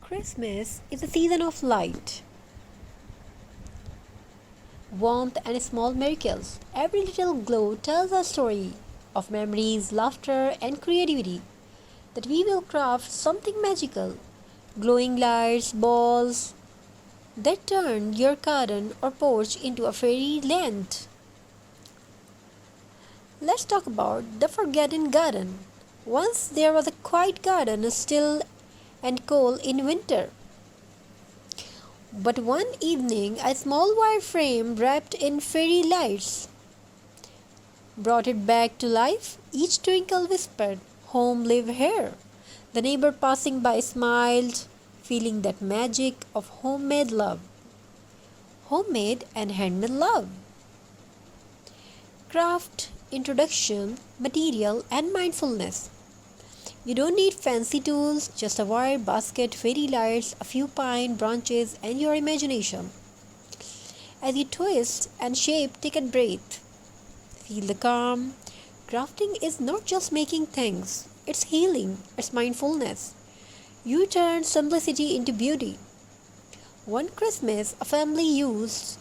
Christmas is a season of light, warmth, and small miracles. Every little glow tells a story of memories, laughter, and creativity. That we will craft something magical, glowing lights, balls that turn your garden or porch into a fairy land. Let's talk about the forgotten garden. Once there was a quiet garden, still and cold in winter. But one evening, a small wire frame wrapped in fairy lights brought it back to life. Each twinkle whispered, "Home live here." The neighbor passing by smiled, feeling that magic of homemade love. Homemade and handmade love. Craft, introduction, material, and mindfulness. You don't need fancy tools, just a wire basket, fairy lights, a few pine branches, and your imagination. As you twist and shape, take a breath. Feel the calm. Crafting is not just making things, it's healing, it's mindfulness. You turn simplicity into beauty. One Christmas, a family used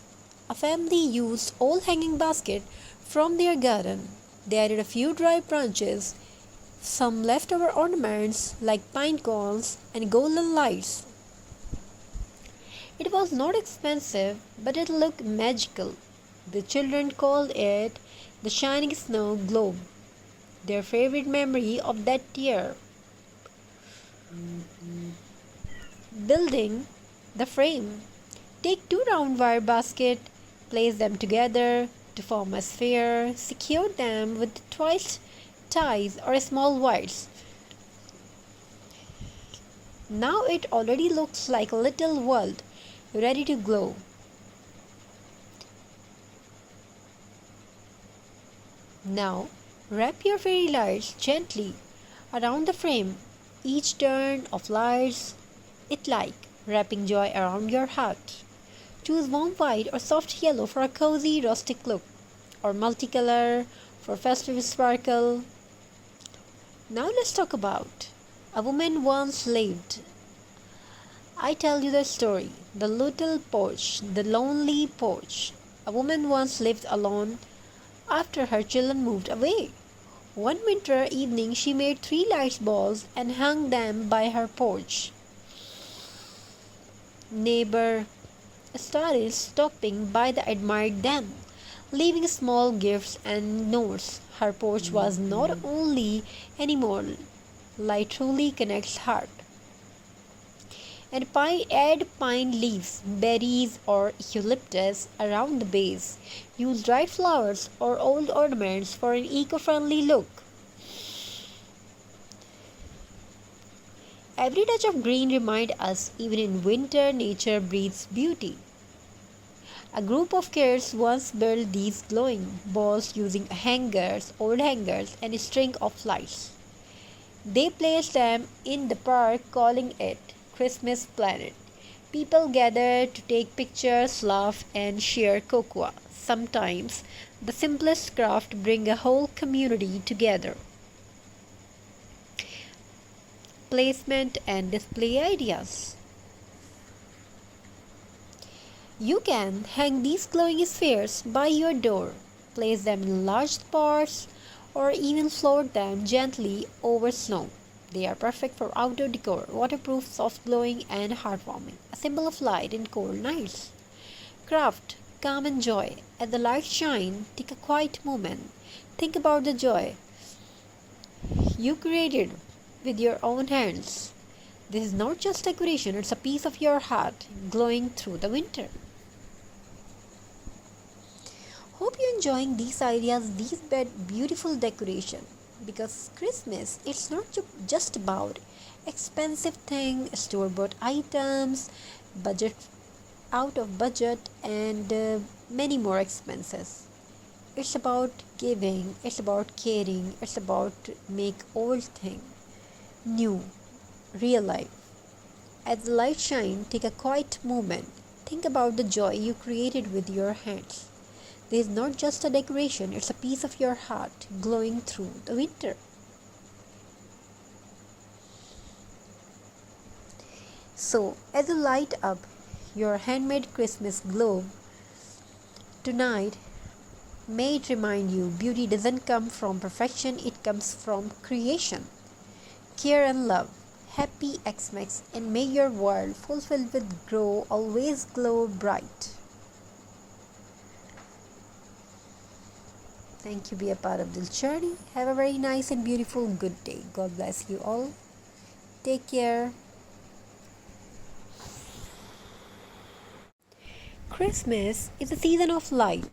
old hanging basket from their garden. They added a few dry branches, some leftover ornaments like pine cones and golden lights. It was not expensive, but it looked magical. The children called it the shining snow globe, their favorite memory of that year. Building the frame. Take two round wire baskets, place them together to form a sphere, secure them with twist ties or small wires. Now it already looks like a little world ready to glow. Now wrap your fairy lights gently around the frame. Each turn of lights it like wrapping joy around your heart. Choose warm white or soft yellow for a cozy rustic look, or multicolor for festive sparkle. Now let's talk about a woman once lived. I tell you the story. The little porch, the lonely porch. A woman once lived alone after her children moved away. One winter evening, she made three light balls and hung them by her porch. Neighbor started stopping by to admire them, leaving small gifts and notes. Her porch was not only anymore light truly connects heart. And add pine leaves, berries, or eucalyptus around the base. Use dried flowers or old ornaments for an eco-friendly look. Every touch of green reminds us even in winter nature breathes beauty. A group of kids once built these glowing balls using old hangers, and a string of lights. They placed them in the park, calling it Christmas Planet. People gathered to take pictures, laugh, and share cocoa. Sometimes the simplest craft bring a whole community together. Placement and display ideas. You can hang these glowing spheres by your door, place them in large pots, or even float them gently over snow. They are perfect for outdoor decor, waterproof, soft glowing, and heartwarming, a symbol of light in cold nights. Craft, calm and joy. As the lights shine, take a quiet moment. Think about the joy you created with your own hands. This is not just decoration, it's a piece of your heart glowing through the winter. Hope you're enjoying these ideas, these beautiful decoration. Because Christmas, it's not just about expensive things, store-bought items, budget out of budget, and many more expenses. It's about giving, it's about caring, it's about make old thing new, real life. As the light shine, take a quiet moment. Think about the joy you created with your hands. This is not just a decoration, it's a piece of your heart glowing through the winter. So, as you light up your handmade Christmas globe tonight, may it remind you beauty doesn't come from perfection, it comes from creation, care, and love. Happy Xmas, and may your world fulfilled with grow always glow bright. Thank you. Be a part of this journey. Have a very nice and beautiful good day. God bless you all. Take care. Christmas is a season of light.